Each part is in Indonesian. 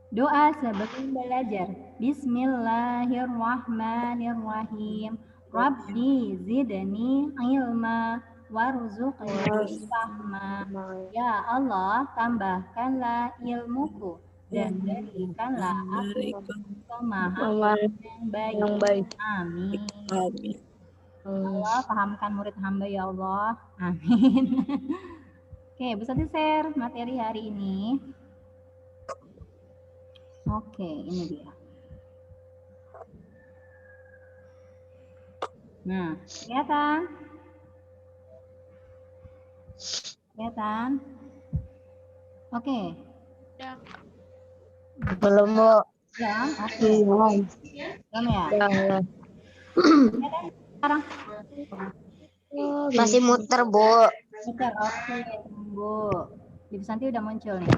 Doa sebelum belajar. Bismillahirrahmanirrahim. Rabbi zidni ilma warzuqni fahma. Ya Allah, tambahkanlah ilmuku dan berikanlah aku Berikan pemahaman yang baik. yang baik. Amin. kami. Allah, pahamkan murid hamba ya Allah. Amin. Oke, bisa di-share materi hari ini. Oke, ini dia. Nah, kelihatan? Kelihatan? Oke. Belum, Bu. Ya, oke. Belum. Belum ya? Ya. Kelihatan sekarang? Masih muter, Bu. Muter, oke. Tunggu. Ibu Santi udah muncul nih.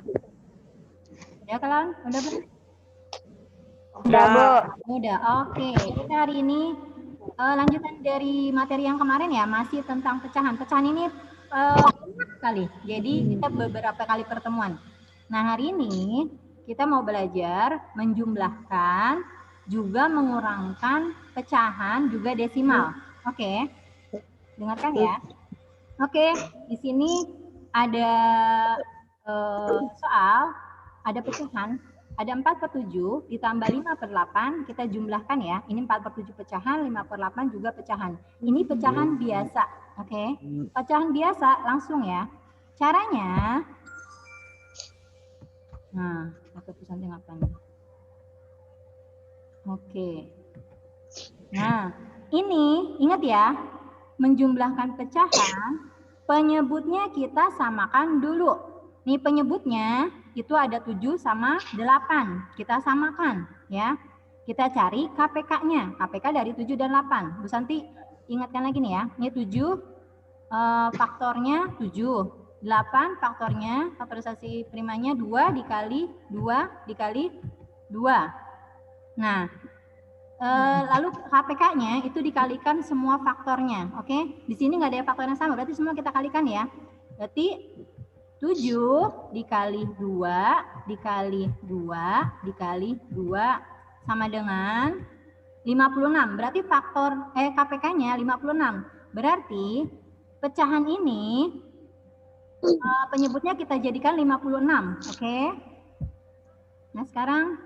Ya kalian? Udah belum? Udah, Bu. Udah, oke. Kita hari ini lanjutan dari materi yang kemarin ya, masih tentang pecahan. Pecahan ini banyak sekali. Jadi kita beberapa kali pertemuan. Nah, hari ini kita mau belajar menjumlahkan, juga mengurangkan pecahan, juga desimal. Oke. Dengarkan ya. Oke, di sini ada soal, ada pecahan. Ada 4/7 ditambah 5/8, kita jumlahkan ya. Ini 4/7 pecahan, 5/8 juga pecahan. Ini pecahan biasa, oke? Pecahan biasa langsung ya. Caranya, nah, aku tulisan apa nih? Oke. Nah, ini ingat ya, menjumlahkan pecahan, penyebutnya kita samakan dulu. Nih penyebutnya itu ada 7 sama 8. Kita samakan ya. Kita cari KPK-nya. KPK dari 7 dan 8. Bu Santi ingatkan lagi nih ya. Ini 7 faktornya 7. 8 faktornya, faktorisasi primanya 2 dikali 2 dikali 2. Nah, lalu KPK-nya itu dikalikan semua faktornya. Oke? Di sini nggak ada faktor yang sama, berarti semua kita kalikan ya. Berarti 7 dikali 2 dikali 2 dikali 2 sama dengan 56. Berarti faktor KPK-nya 56. Berarti pecahan ini penyebutnya kita jadikan 56. Oke? Nah, sekarang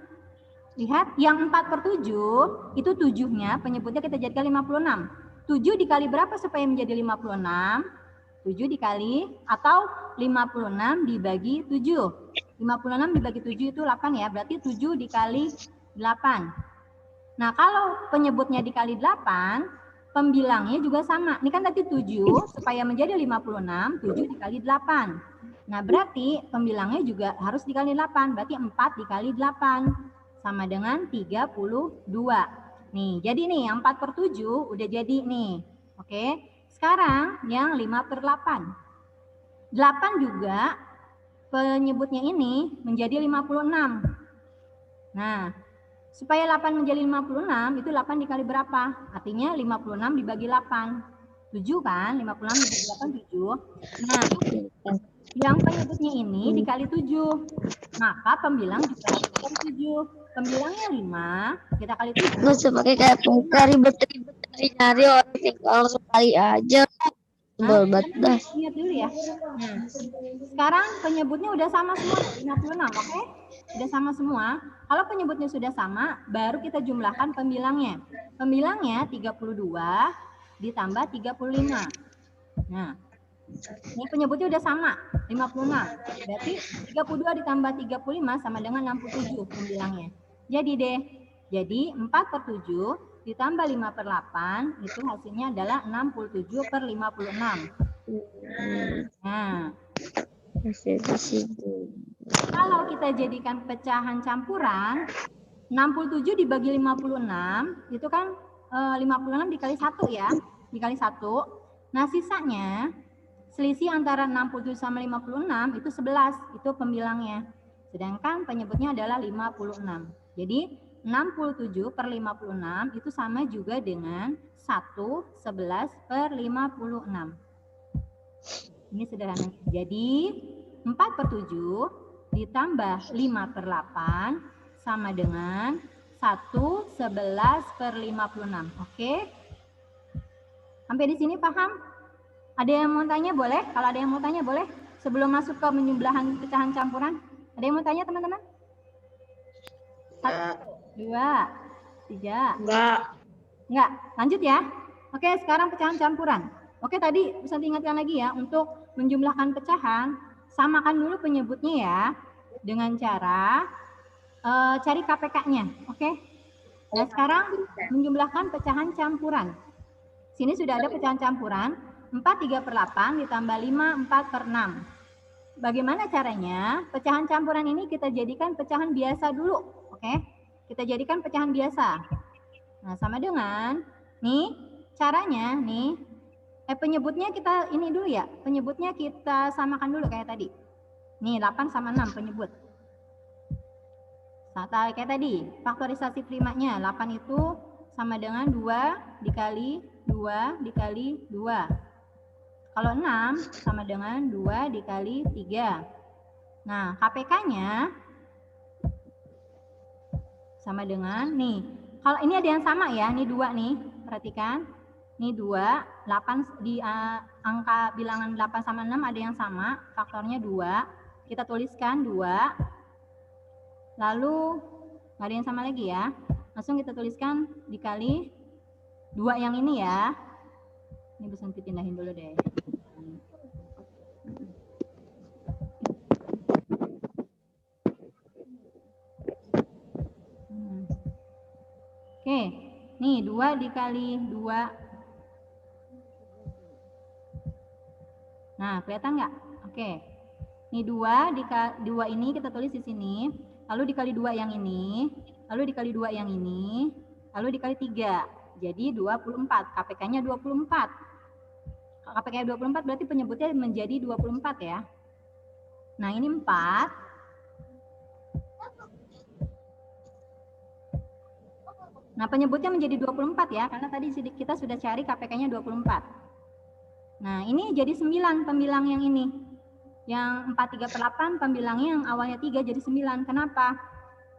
lihat yang 4/7 itu 7-nya penyebutnya kita jadikan 56. 7 dikali berapa supaya menjadi 56? 7 dikali atau 56 dibagi 7. 56 dibagi 7 itu 8 ya, berarti 7 dikali 8. Nah, kalau penyebutnya dikali 8, pembilangnya juga sama. Ini kan tadi 7, supaya menjadi 56, 7 dikali 8. Nah, berarti pembilangnya juga harus dikali 8, berarti 4 dikali 8. Sama dengan 32. Nih, jadi nih yang 4/7 udah jadi nih. Oke. Sekarang yang 5/8. 8 juga penyebutnya ini menjadi 56. Nah, supaya 8 menjadi 56, itu 8 dikali berapa? Artinya 56 dibagi 8. 7 kan? 56 dibagi 8, 7. Nah, yang penyebutnya ini dikali 7. Maka pembilang juga harus dikali 7. Pembilangnya 5, kita kali 7. Nggak usah pakai KPK ribet-ribet nyari orang tinggal sekali aja. Sebel banget. Lihat dulu ya. Nah, sekarang penyebutnya udah sama semua, 56, oke? Udah sama semua. Kalau penyebutnya sudah sama, baru kita jumlahkan pembilangnya. Pembilangnya 32 ditambah 35. Nah, ini penyebutnya udah sama, 56. Berarti 32 ditambah 35 sama dengan 67 pembilangnya. Jadi 4/7 ditambah 5/8 itu hasilnya adalah 67/56. Nah, kalau kita jadikan pecahan campuran, 67 dibagi 56 itu kan 56 dikali 1 ya, dikali 1. Nah, sisanya selisih antara 67 sama 56 itu 11, itu pembilangnya. Sedangkan penyebutnya adalah 56. Jadi 67/56 itu sama juga dengan 1/11/56. Ini sederhana. Jadi 4/7 ditambah 5/8 sama dengan 1/11/56. Oke? Sampai di sini paham? Ada yang mau tanya boleh? Kalau ada yang mau tanya boleh? Sebelum masuk ke penjumlahan pecahan campuran. Ada yang mau tanya teman-teman? 1, 2, 3. Enggak. Lanjut ya. Oke, sekarang pecahan campuran. Oke, tadi bisa diingatkan lagi ya, untuk menjumlahkan pecahan, samakan dulu penyebutnya ya, dengan cara cari KPK-nya. Oke. Nah, sekarang menjumlahkan pecahan campuran. Sini sudah ada pecahan campuran, 4/3/8 ditambah 5 4/6. Bagaimana caranya? Pecahan campuran ini kita jadikan pecahan biasa dulu. Oke. Kita jadikan pecahan biasa. Nah, sama dengan, nih, caranya, nih, penyebutnya kita ini dulu ya, penyebutnya kita samakan dulu kayak tadi. Nih, 8 sama 6 penyebut. Nah, kayak tadi, faktorisasi primanya, 8 itu sama dengan 2 dikali 2 dikali 2. Kalau 6 sama dengan 2 dikali 3. Nah, KPK-nya sama dengan, nih, kalau ini ada yang sama ya, ini 2 nih, perhatikan. Ini 2, 8 di angka bilangan 8 sama 6 ada yang sama, faktornya 2. Kita tuliskan 2. Lalu nggak ada yang sama lagi ya. Langsung kita tuliskan dikali 2 yang ini ya. Ini bisa dipindahin dulu deh. Oke, nih 2 dikali 2. Nah, kelihatan nggak? Oke. Ini 2 ini kita tulis di sini, lalu dikali 2 yang ini, lalu dikali 2 yang ini, lalu dikali 3. Jadi 24, KPK-nya 24. KPK 24 berarti penyebutnya menjadi 24 ya. Nah, ini 4. Nah, penyebutnya menjadi 24 ya, karena tadi kita sudah cari KPK-nya 24. Nah, ini jadi 9 pembilang yang ini. Yang 4/3/8 pembilangnya yang awalnya 3 jadi 9. Kenapa?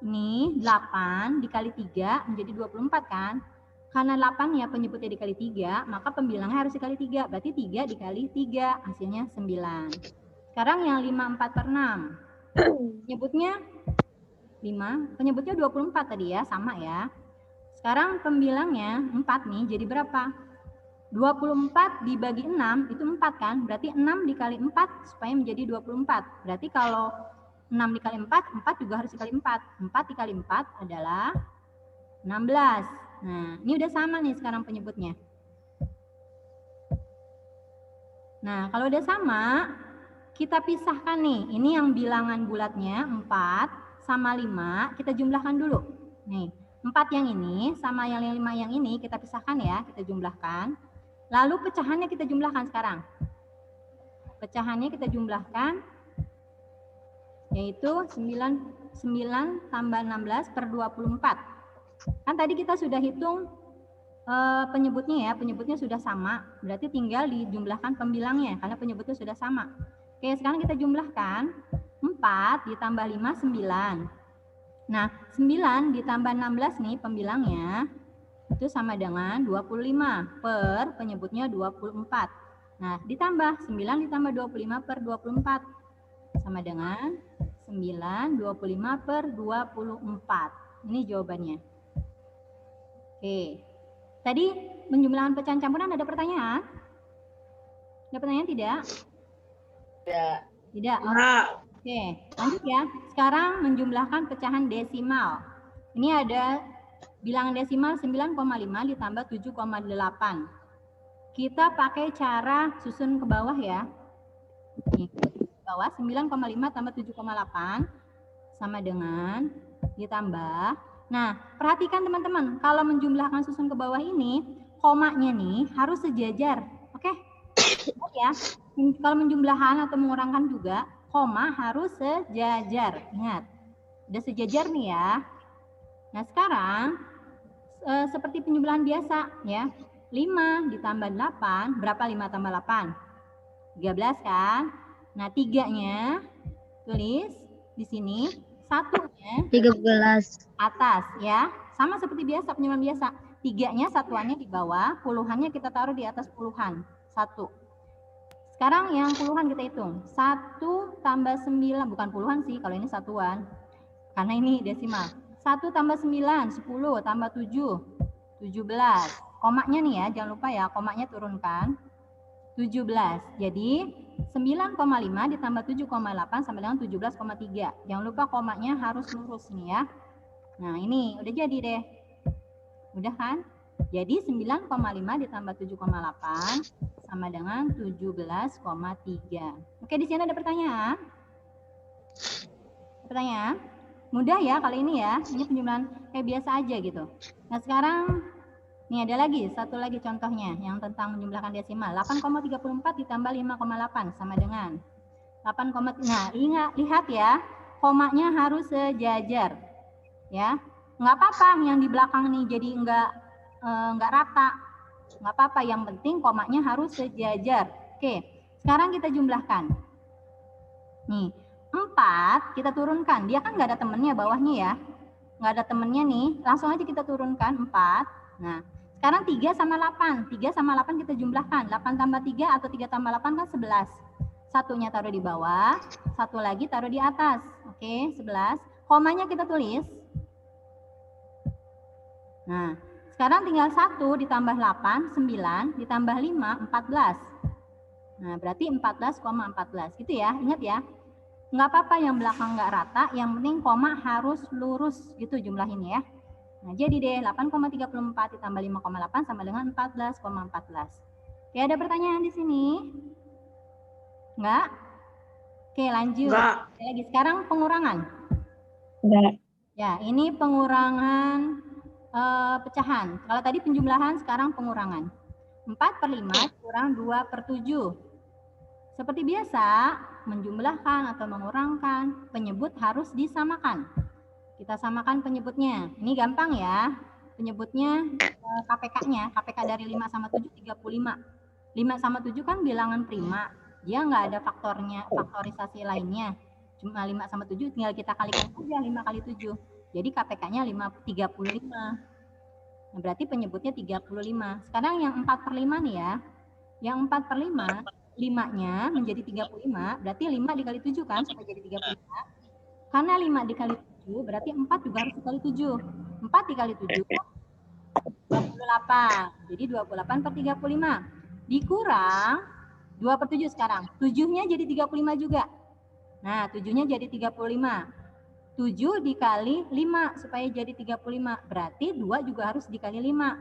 Ini 8 dikali 3 menjadi 24 kan? Karena 8 ya penyebutnya dikali 3, maka pembilangnya harus dikali 3. Berarti 3 dikali 3, hasilnya 9. Sekarang yang 5/4/6. Penyebutnya 5, penyebutnya 24 tadi ya, sama ya. Sekarang pembilangnya 4 nih, jadi berapa? 24 dibagi 6 itu 4 kan? Berarti 6 dikali 4 supaya menjadi 24. Berarti kalau 6 dikali 4, 4 juga harus dikali 4. 4 dikali 4 adalah 16. Nah, ini udah sama nih sekarang penyebutnya. Nah, kalau udah sama, kita pisahkan nih. Ini yang bilangan bulatnya 4 sama 5, kita jumlahkan dulu. Nih, 4 yang ini sama yang 5 yang ini kita pisahkan ya, kita jumlahkan. Lalu pecahannya kita jumlahkan sekarang. Pecahannya kita jumlahkan, yaitu 9 tambah 16/24. Kan tadi kita sudah hitung penyebutnya ya, penyebutnya sudah sama. Berarti tinggal dijumlahkan pembilangnya, karena penyebutnya sudah sama. Oke, sekarang kita jumlahkan. 4 ditambah 5, 9. Nah, 9 ditambah 16 nih pembilangnya, itu sama dengan 25 per penyebutnya 24. Nah, ditambah 9 ditambah 25/24 sama dengan 9 25/24. Ini jawabannya. Oke. Tadi penjumlahan pecahan campuran ada pertanyaan? Ada pertanyaan tidak? Tidak. Oke, lanjut ya. Sekarang menjumlahkan pecahan desimal. Ini ada bilangan desimal 9,5 ditambah 7,8. Kita pakai cara susun ke bawah ya. Nih, ke bawah 9,5 tambah 7,8 sama dengan ditambah. Nah, perhatikan teman-teman, kalau menjumlahkan susun ke bawah ini, komanya nih harus sejajar. Oke? Ya. Kalau menjumlahkan atau mengurangkan juga, koma harus sejajar. Ingat, udah sejajar nih ya. Nah, sekarang seperti penjumlahan biasa ya. 5 ditambah 8, berapa 5 tambah 8? 13 kan? Nah, 3-nya tulis di sini Satunya 13. atas ya. Sama seperti biasa, penyusunan biasa. 3-nya satuannya di bawah, puluhannya kita taruh di atas puluhan. 1. Sekarang yang puluhan kita hitung. 1 tambah 9, bukan puluhan sih, kalau ini satuan. Karena ini desimal. 1 tambah 9, 10, tambah 7, 17. Komanya nih ya, jangan lupa ya, komanya turunkan. 17. Jadi 9,5 ditambah 7,8 sama dengan 17,3. Jangan lupa komanya harus lurus nih ya. Nah ini udah jadi deh. Udah kan? Jadi 9,5 ditambah 7,8 sama dengan 17,3. Oke, di sini ada pertanyaan? Pertanyaan? Mudah ya kali ini ya. Ini penjumlahan kayak biasa aja gitu. Nah sekarang, nih ada lagi, satu lagi contohnya yang tentang menjumlahkan desimal. 8,34 ditambah 5,8 sama dengan 8, nah ingat, lihat ya, komanya harus sejajar. Ya, nggak apa-apa yang di belakang nih jadi nggak rata, nggak apa-apa, yang penting komanya harus sejajar. Oke, sekarang kita jumlahkan nih. 4 kita turunkan, dia kan nggak ada temennya bawahnya ya, nggak ada temennya nih, langsung aja kita turunkan 4. Nah sekarang 3 sama 8, 3 sama 8 kita jumlahkan, 8 tambah 3 atau 3 tambah 8 kan 11. Satunya taruh di bawah, satu lagi taruh di atas. Oke, 11. Komanya kita tulis. Nah, sekarang tinggal 1 ditambah 8, 9, ditambah 5, 14. Nah, berarti 14,14. Gitu ya, ingat ya. Nggak apa-apa yang belakang nggak rata, yang penting koma harus lurus gitu jumlahinnya ya. Nah, jadi deh 8,34 ditambah 5,8 sama dengan 14,14. Oke, ada pertanyaan di sini? Enggak? Oke, lanjut. Enggak. Lagi sekarang pengurangan. Enggak. Ya, ini pengurangan pecahan. Kalau tadi penjumlahan, sekarang pengurangan. 4/5 kurang 2/7. Seperti biasa, menjumlahkan atau mengurangkan, penyebut harus disamakan. Kita samakan penyebutnya. Ini gampang ya. Penyebutnya KPK-nya, KPK dari 5 sama 7, 35. 5 sama 7 kan bilangan prima. Dia nggak ada faktorisasi lainnya. Cuma 5 sama 7 tinggal kita kalikan saja 5 kali 7. Jadi KPK-nya 35. Nah, berarti penyebutnya 35. Sekarang yang 4/5 nih ya. Yang 4/5, 5-nya menjadi 35, berarti 5 dikali 7 kan sampai jadi 35. Karena 5 dikali 7, berarti 4 juga harus dikali 7. 4 dikali 7, 28. Jadi 28/35. Dikurang 2/7 sekarang. 7-nya jadi 35 juga. Nah, 7-nya jadi 35. 7 dikali 5 supaya jadi 35. Berarti 2 juga harus dikali 5.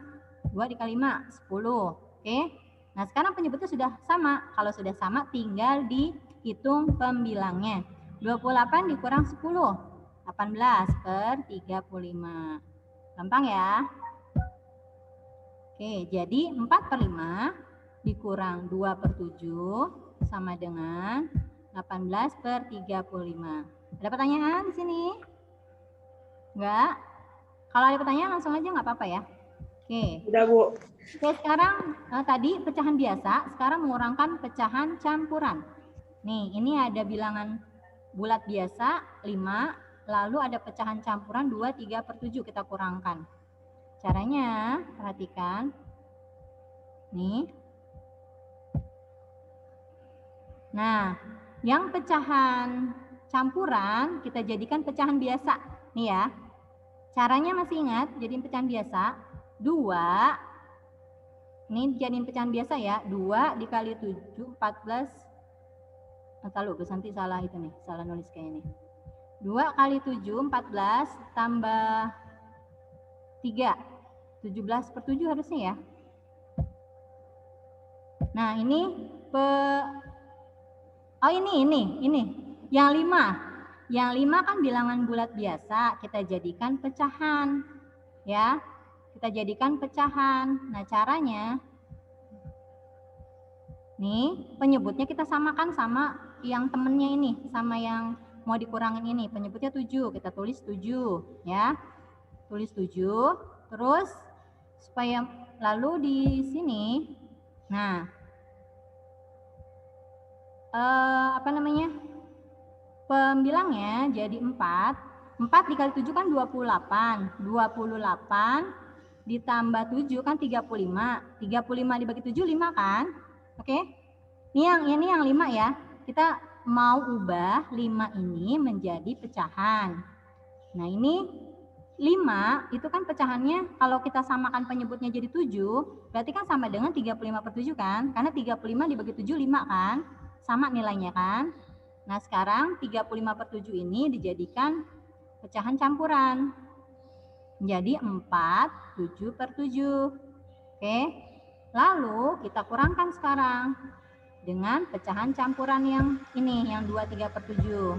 2 dikali 5, 10. Oke. Nah, sekarang penyebutnya sudah sama. Kalau sudah sama, tinggal dihitung pembilangnya. 28 dikurang 10. 18/35. Gampang ya? Oke, jadi 4/5 dikurang 2/7 sama dengan 18/35. Ada pertanyaan di sini? Enggak? Kalau ada pertanyaan langsung aja nggak apa-apa ya. Oke. Udah, Bu. Oke, sekarang tadi pecahan biasa, sekarang mengurangkan pecahan campuran. Nih, ini ada bilangan bulat biasa 5, lalu ada pecahan campuran 2, 3/7 kita kurangkan. Caranya, perhatikan. Nih. Nah, yang pecahan campuran kita jadikan pecahan biasa. Nih ya. Caranya masih ingat, jadiin pecahan biasa. 2, ini jadiin pecahan biasa ya. 2 dikali 7, 14. Lalu, nanti salah itu nih, salah nulis kayak ini. 2 kali 7, 14, tambah 3. 17/7 harusnya ya. Nah, ini ini. Yang 5. Yang 5 kan bilangan bulat biasa, kita jadikan pecahan. Ya. Kita jadikan pecahan. Nah, caranya nih, penyebutnya kita samakan sama yang temennya ini, sama yang mau dikurangin ini. Penyebutnya 7, kita tulis 7 ya. Tulis 7, terus supaya lalu di sini, nah, pembilangnya jadi 4, 4 dikali 7 kan 28. 28 ditambah 7 kan 35. 35 dibagi 7 5 kan? Oke. Ini yang 5 ya. Kita mau ubah 5 ini menjadi pecahan. Nah, ini 5 itu kan pecahannya kalau kita samakan penyebutnya jadi 7, berarti kan sama dengan 35/7 kan? Karena 35 dibagi 7 5 kan? Sama nilainya kan? Nah, sekarang 35/7 ini dijadikan pecahan campuran. Menjadi 4 7/7. Oke. Lalu kita kurangkan sekarang dengan pecahan campuran yang ini, yang 2 3/7.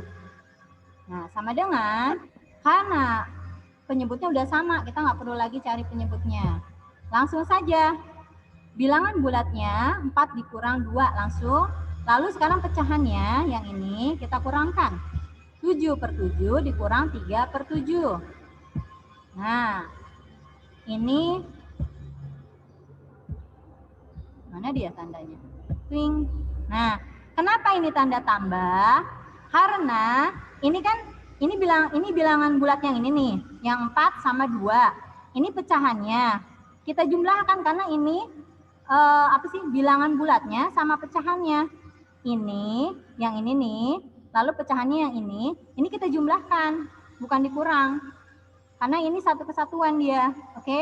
Nah, sama dengan, karena penyebutnya udah sama, kita nggak perlu lagi cari penyebutnya. Langsung saja, bilangan bulatnya 4 dikurang 2 langsung. Lalu sekarang pecahannya yang ini kita kurangkan. 7/7 dikurang 3/7. Nah, ini mana dia tandanya? Twing. Nah, kenapa ini tanda tambah? Karena ini kan ini bilangan bulat yang ini nih, yang 4 sama 2. Ini pecahannya. Kita jumlahkan karena ini bilangan bulatnya sama pecahannya. Ini, yang ini nih, lalu pecahannya yang ini kita jumlahkan, bukan dikurang. Karena ini satu kesatuan dia, oke?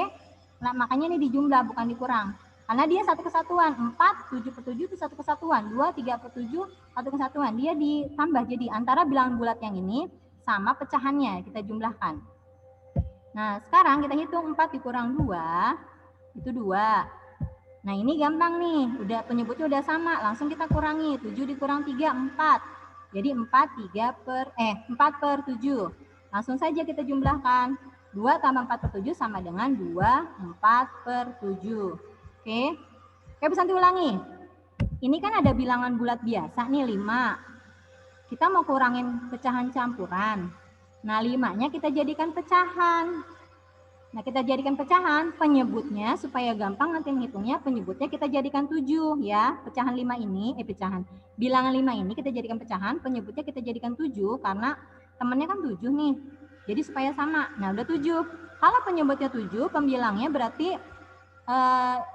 Nah, makanya ini dijumlah, bukan dikurang. Karena dia satu kesatuan, 4 7/7 itu satu kesatuan, 2 3/7 satu kesatuan. Dia ditambah jadi antara bilangan bulat yang ini sama pecahannya kita jumlahkan. Nah, sekarang kita hitung 4 dikurang 2 itu 2. Nah, ini gampang nih, udah penyebutnya udah sama, langsung kita kurangi. 7 dikurang 3 4. Jadi 4/7. Langsung saja kita jumlahkan. 2 tambah 4/7 sama dengan 2 4/7. Oke, bisa diulangi. Ini kan ada bilangan bulat biasa nih 5. Kita mau kurangin pecahan campuran. Nah, 5-nya kita jadikan pecahan. Nah, kita jadikan pecahan, penyebutnya supaya gampang nanti menghitungnya, penyebutnya kita jadikan 7 ya. Pecahan 5 ini, bilangan 5 ini kita jadikan pecahan, penyebutnya kita jadikan 7 karena temennya kan 7 nih. Jadi supaya sama. Nah, udah 7. Kalau penyebutnya 7, pembilangnya berarti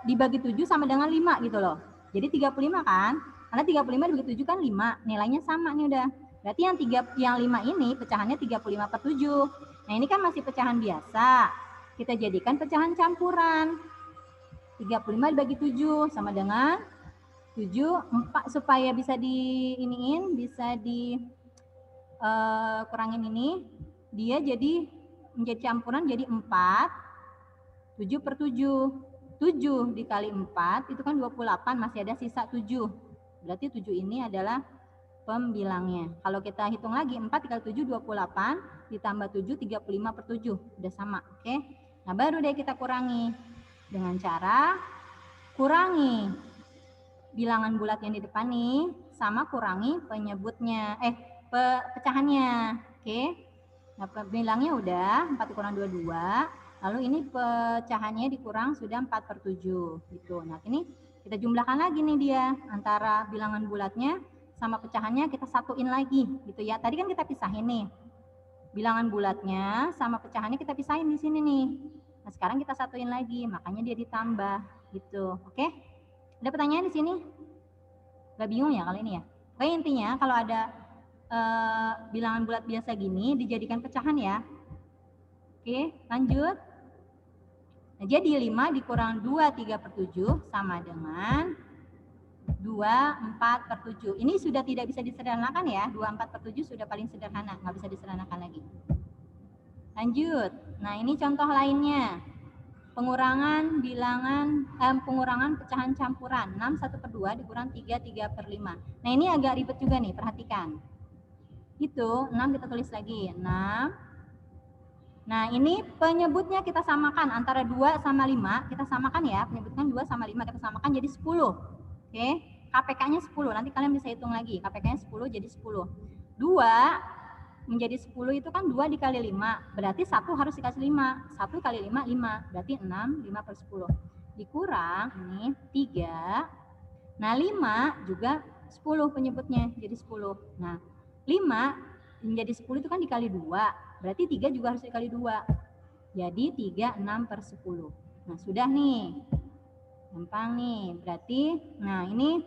dibagi 7 sama dengan 5 gitu loh. Jadi 35 kan? Karena 35 dibagi 7 kan 5. Nilainya sama nih udah. Berarti yang 5 ini pecahannya 35/7. Nah, ini kan masih pecahan biasa. Kita jadikan pecahan campuran. 35 dibagi 7 sama dengan 7 4 supaya bisa kurangin ini. Dia menjadi campuran jadi 4 7/7. 7 dikali 4 itu kan 28, masih ada sisa 7. Berarti 7 ini adalah pembilangnya. Kalau kita hitung lagi 4 dikali 7 28 ditambah 7 35/7. Udah sama, oke? Nah, baru deh kita kurangi dengan cara kurangi bilangan bulat yang di depan nih sama kurangi penyebutnya pecahannya, oke? Nah, bilangnya udah 4 dikurang 2. Lalu ini pecahannya dikurang sudah 4/7 gitu. Nah, ini kita jumlahkan lagi nih dia antara bilangan bulatnya sama pecahannya kita satuin lagi gitu ya. Tadi kan kita pisahin nih. Bilangan bulatnya sama pecahannya kita pisahin di sini nih. Nah, sekarang kita satuin lagi, makanya dia ditambah gitu. Oke? Ada pertanyaan di sini? Gak bingung ya kali ini ya? Oke, intinya kalau ada bilangan bulat biasa gini dijadikan pecahan ya. Oke, lanjut. Nah, jadi 5 dikurang 2 3/7 sama dengan 2 4/7. Ini sudah tidak bisa disederhanakan ya. 2 4/7 sudah paling sederhana, nggak bisa disederhanakan lagi. Lanjut. Nah, ini contoh lainnya. Pengurangan pengurangan pecahan campuran. 6 1/2 dikurang 3 3/5. Nah, ini agak ribet juga nih, perhatikan. Itu 6 kita tulis lagi. 6. Nah, ini penyebutnya kita samakan antara 2 sama 5. Kita samakan ya, penyebutkan 2 sama 5 kita samakan jadi 10. Oke, KPK-nya 10. Nanti kalian bisa hitung lagi. KPK-nya 10 jadi 10. 2 menjadi 10 itu kan 2 dikali 5. Berarti 1 harus dikasih 5. 1 kali 5, 5. Berarti 6, 5/10. Dikurang ini 3. Nah, 5 juga 10 penyebutnya jadi 10. Nah, 5 menjadi 10 itu kan dikali 2. Berarti 3 juga harus dikali 2. Jadi 36/10. Nah, sudah nih. Gampang nih. Berarti, nah ini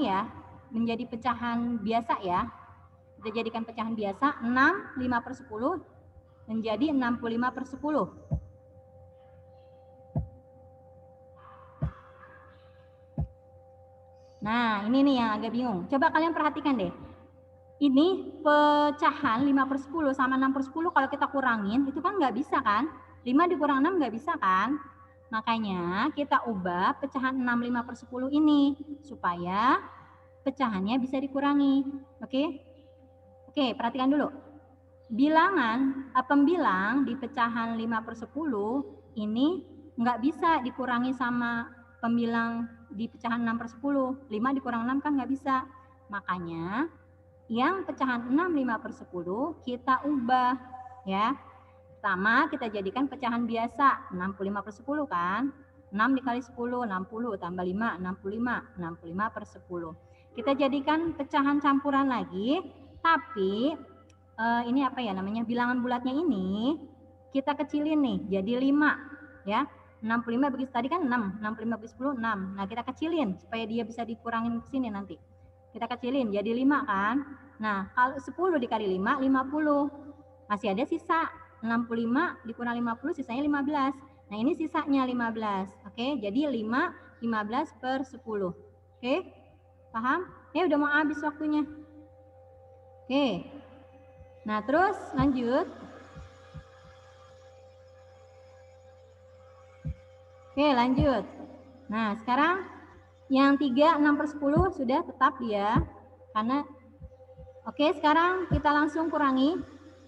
ya, menjadi pecahan biasa ya. Kita jadikan pecahan biasa, 6, 5/10 menjadi 65/10. Nah, ini nih yang agak bingung. Coba kalian perhatikan deh. Ini pecahan 5/10 sama 6/10 kalau kita kurangin, itu kan nggak bisa kan? 5 dikurang 6 nggak bisa kan? Makanya kita ubah pecahan 6 5/10 ini supaya pecahannya bisa dikurangi. Oke? Oke, perhatikan dulu. Bilangan pembilang di pecahan 5/10 ini nggak bisa dikurangi sama pembilang di pecahan 6/10. 5 dikurang 6 kan nggak bisa. Makanya yang pecahan 6 5/10 kita ubah ya. Pertama kita jadikan pecahan biasa 65/10 kan. 6 dikali 10 60 tambah 5 65 65/10. Kita jadikan pecahan campuran lagi, tapi ini apa ya namanya, bilangan bulatnya ini kita kecilin nih jadi 5 ya. 65 bagi tadi kan 6, 65 bagi 10 6. Nah, kita kecilin supaya dia bisa dikurangin ke sini nanti. Kita kecilin jadi 5 kan. Nah, kalau 10 dikali 5 50. Masih ada sisa 65 dikurang 50 sisanya 15. Nah, ini sisanya 15. Oke, jadi 5 15/10. Oke? Paham? Udah mau habis waktunya. Oke. Nah, terus lanjut. Oke, lanjut. Nah, sekarang yang 3 6/10 sudah tetap dia. Karena oke, sekarang kita langsung kurangi.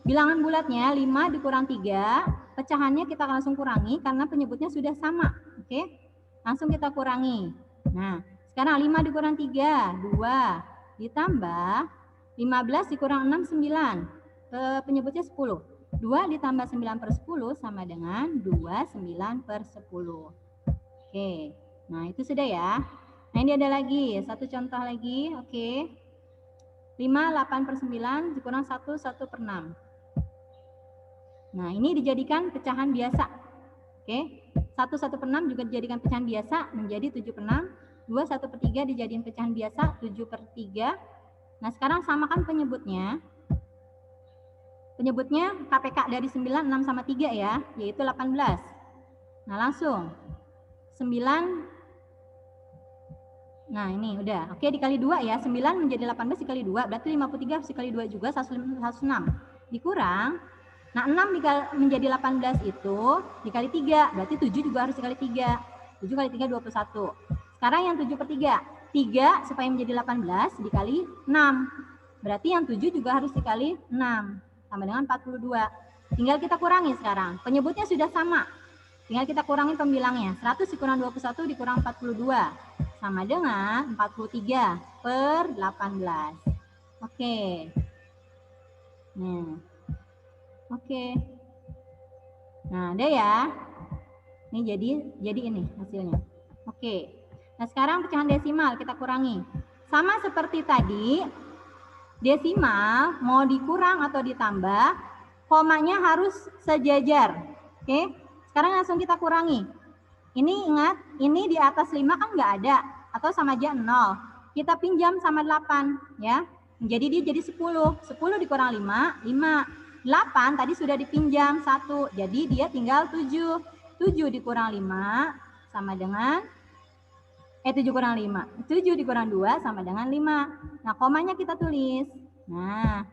Bilangan bulatnya 5 dikurang 3, pecahannya kita langsung kurangi karena penyebutnya sudah sama. Oke? Langsung kita kurangi. Nah, sekarang 5 dikurang 3, 2 ditambah 15 dikurang 6 9. Penyebutnya 10. 2 ditambah 9/10 sama dengan 29/10. Oke, nah itu sudah ya. Nah, ini ada lagi, satu contoh lagi. Oke, 5 8/9 dikurang 1 1/6. Nah, ini dijadikan pecahan biasa. Oke, 1 1/6 juga dijadikan pecahan biasa menjadi 7/6. 2 1/3 dijadikan pecahan biasa 7/3. Nah, sekarang samakan penyebutnya. Penyebutnya KPK dari 9, 6 sama 3 ya, yaitu 18. Nah, langsung 9. Nah, ini udah. Oke, dikali 2 ya. 9 menjadi 18 dikali 2, berarti 53 harus dikali 2 juga, 106. Dikurang. Nah, 6 menjadi 18 itu dikali 3, berarti 7 juga harus dikali 3. 7 kali 3 21. Sekarang yang 7/3. 3 supaya menjadi 18 dikali 6. Berarti yang 7 juga harus dikali 6. Sama dengan 42. Tinggal kita kurangi sekarang. Penyebutnya sudah sama. Tinggal kita kurangi pembilangnya. 100 dikurang 21 dikurang 42. Sama dengan 43/18. Oke. Nah. Oke. Nah, ada ya. Ini jadi ini hasilnya. Oke. Nah, sekarang pecahan desimal kita kurangi. Sama seperti tadi, desimal mau dikurang atau ditambah, komanya harus sejajar. Oke. Sekarang langsung kita kurangi. Ini ingat, ini di atas 5 kan nggak ada atau sama aja 0. Kita pinjam sama 8 ya. Jadi dia jadi 10. 10 dikurang 5, 5. 8 tadi sudah dipinjam 1. Jadi dia tinggal 7. 7 dikurang 5 sama dengan 7 kurang 5. 7 dikurang 2 sama dengan 5. Nah, komanya kita tulis. Nah,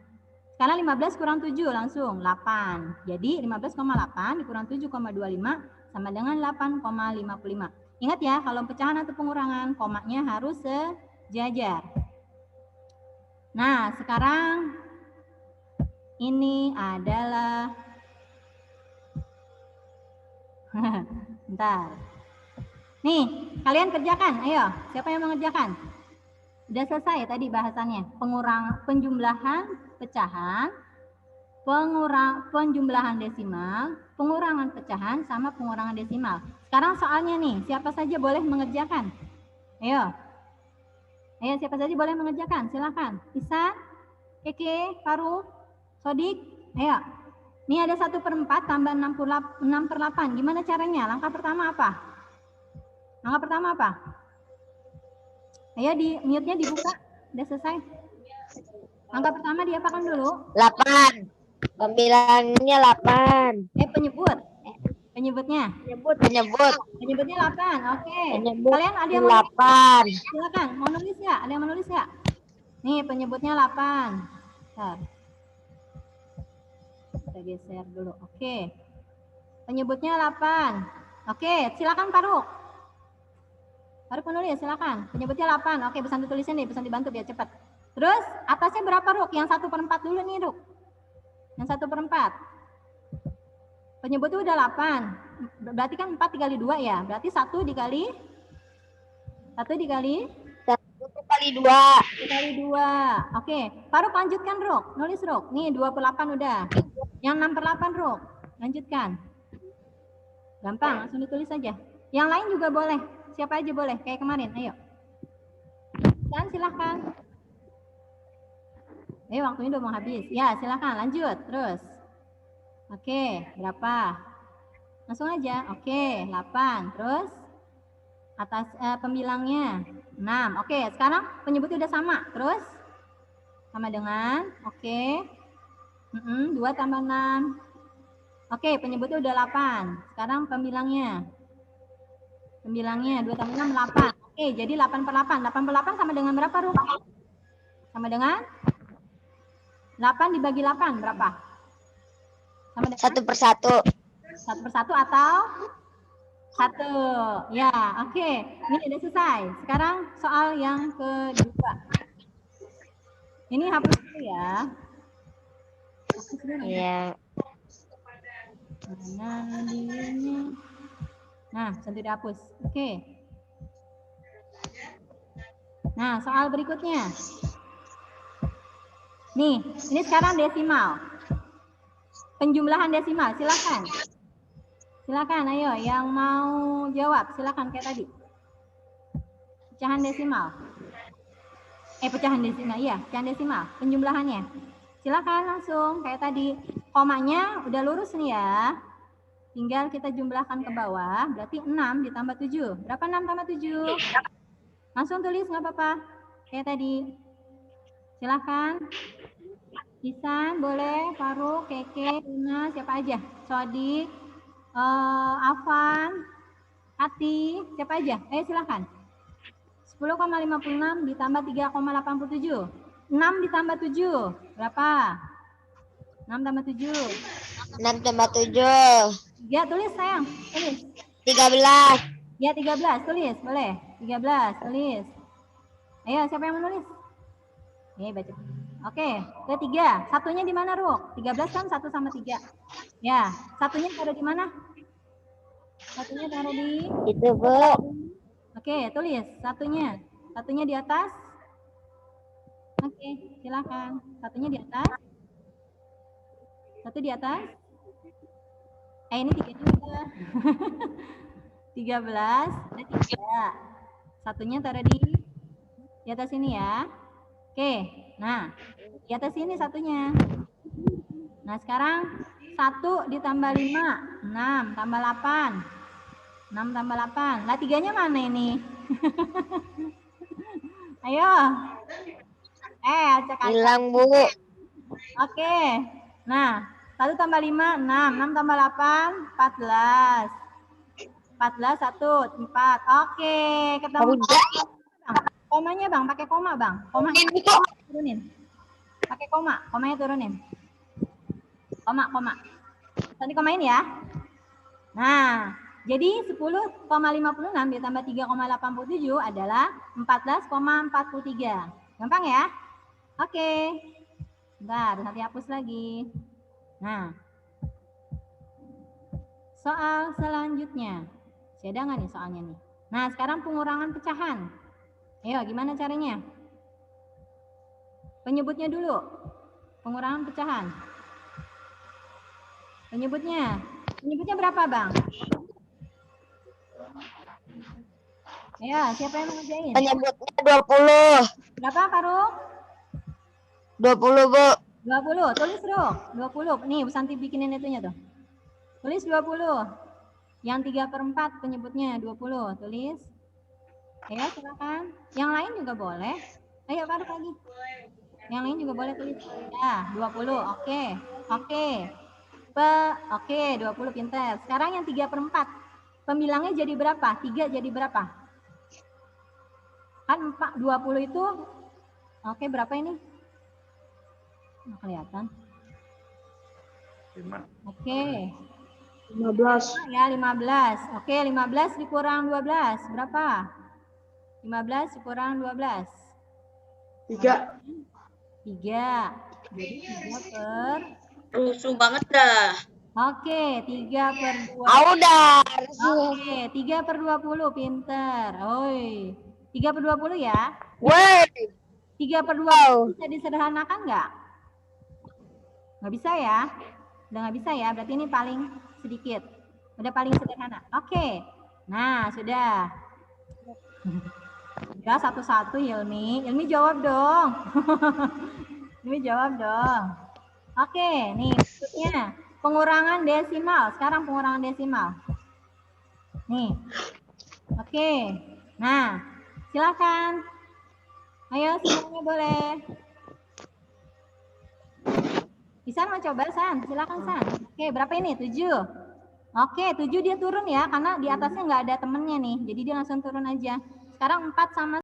sekarang 15 kurang 7 langsung 8. Jadi 15,8 dikurang 7,25 sama dengan 8,55. Ingat ya, kalau pecahan atau pengurangan, komanya harus sejajar. Nah, sekarang ini adalah bentar. Nih, kalian kerjakan. Ayo, siapa yang mengerjakan? Sudah selesai tadi bahasannya. Penjumlahan pecahan, penjumlahan desimal, pengurangan pecahan, sama pengurangan desimal. Sekarang soalnya nih, siapa saja boleh mengerjakan? Ayo. Ayo, siapa saja boleh mengerjakan? Silakan. Isan, Keke, Faru, Sodik, Ayo. Ini ada 1/4 tambah 6/8. Gimana caranya? Langkah pertama apa? Langkah pertama apa? Ayo di mute-nya dibuka. Udah selesai. Langkah pertama diapakan dulu? 8. Pembilangnya 8. Penyebut. Penyebutnya. Penyebut. Penyebutnya 8. Oke. Penyebut Kalian ada yang mau 8. silakan. Mau nulis ya? Ada yang mau nulis ya? Nih penyebutnya 8. Bentar. Kita geser dulu. Oke. Penyebutnya 8. Oke, silakan Faruk. Faruk menulis, silakan. Penyebutnya 8. Oke, pesan ditulisin nih, pesan dibantu biar cepat. Terus atasnya berapa Ruk? Yang 1/4 dulu nih Ruk. Yang 1/4. Penyebutnya udah 8. Berarti kan 4 dikali 2 ya. Berarti 1 dikali 1 dikali 2. dikali 2. Oke, Faruk lanjutkan Ruk. Nulis Ruk. Nih 2/8 udah. Yang 6/8 Ruk. Lanjutkan. Gampang, langsung ditulis saja. Yang lain juga boleh. Siapa aja boleh, kayak kemarin. Ayo. Dan silahkan. Waktunya udah mau habis. Ya, silahkan lanjut. Terus. Oke, berapa? Langsung aja. Oke, 8. Terus atas pembilangnya 6. Oke, sekarang penyebutnya udah sama. Terus sama dengan oke. 2 tambah 6. Oke, penyebutnya udah 8. Sekarang pembilangnya. Pembilangnya 2 tambah 6 8. Oke, jadi 8/8. 8/8 sama dengan berapa, Ruk? Sama dengan 8 dibagi 8 berapa? Sama dengan 1/1. 1/1 atau 1. Ya, oke. Ini udah selesai. Sekarang soal yang kedua. Ini hapus dulu ya. Hapus dulu. Iya. Mana dia? Nah, sudah dihapus. Oke. Nah, soal berikutnya. Nih, ini sekarang desimal. Penjumlahan desimal, silakan. Silakan, ayo yang mau jawab, silakan kayak tadi. Pecahan desimal. Pecahan desimal, iya, pecahan desimal. Penjumlahannya. Silakan langsung kayak tadi. Komanya udah lurus nih ya. Tinggal kita jumlahkan ke bawah, berarti 6 ditambah 7. Berapa 6 tambah 7? Langsung tulis, nggak apa-apa. Kayak tadi. Silakan. Isan, boleh. Faruk, Keke, Luna, siapa aja. Sodik, Afan, Ati, siapa aja. Silakan. 10,56 ditambah 3,87. 6 ditambah 7. Berapa? 6 tambah 7. 6 tambah 7. Ya, tulis sayang. Tulis. 13. Ya, 13. Tulis, boleh. 13, tulis. Ayo, siapa yang menulis? Baca. Oke, ketiga. Satunya di mana, Ruk? 13 kan 1 sama 3. Ya, satunya taruh di mana? Satunya taruh di... Itu, Bu. Oke, tulis satunya. Satunya di atas. Oke, silakan. Satunya di atas. Satu di atas. Ini 3 juga. 13 ada 3. Satunya taruh di atas ini ya. Oke, nah di atas ini satunya. Nah sekarang 1 ditambah 5, 6 tambah 8. 6 tambah 8. Lah 3-nya mana ini? Ayo. Acak-acak. Hilang, Bu. Oke. Nah, 1 tambah 5, 6. 6 tambah 8, 14. 14, 1, 4. Oke, ketemu. Komanya Bang, pakai koma Bang. Koma turunin. Pakai koma, komanya turunin. Koma. Tadi komain ya. Nah, jadi 10,56 ditambah 3,87 adalah 14,43. Gampang ya? Oke. Bentar, nanti hapus lagi. Nah, soal selanjutnya. Masih ada nggak nih soalnya nih? Nah, sekarang pengurangan pecahan. Ayo, gimana caranya? Penyebutnya dulu. Pengurangan pecahan. Penyebutnya berapa, Bang? Ayo, siapa yang mau ngerjain? Penyebutnya 20. Berapa, Faruk? 20, Bu. 20. Tulis dong. 20. Nih, Bu Santi bikinin itunya tuh. Tulis 20. Yang 3/4 penyebutnya 20. Tulis. Ayo silakan. Yang lain juga boleh. Ayo taruh lagi. Yang lain juga boleh tulis. Ya, 20. Oke. Oke. Oke, 20 pintar. Sekarang yang 3/4. Pembilangnya jadi berapa? 3 jadi berapa? Kan 20 itu. Oke, berapa ini? Nggak kelihatan. 5. Oke. 15. Ya, 15. Oke, 15 dikurang 12. Berapa? 15 dikurang 12. 3. 3. Jadi 3 per... Rusuh banget dah. Oke, 3 per 2. Udah. Oke, 3 per 20. Pinter. Oi. 3 per 20 ya. Woi. 3 per 20 bisa disederhanakan nggak? Nggak bisa ya? Udah nggak bisa ya? Berarti ini paling sedikit. Udah paling sederhana. Oke. Nah, sudah. Ya, satu-satu Hilmi. Hilmi jawab dong. Hilmi jawab dong. Oke, nih berikutnya. Pengurangan desimal. Sekarang pengurangan desimal. Nih. Oke. Nah, silakan. Ayo, semuanya boleh. Isan mau coba, San? Silakan, San. Oke, berapa ini? 7. Oke, 7 dia turun ya, karena di atasnya nggak ada temennya nih. Jadi dia langsung turun aja. Sekarang 4 sama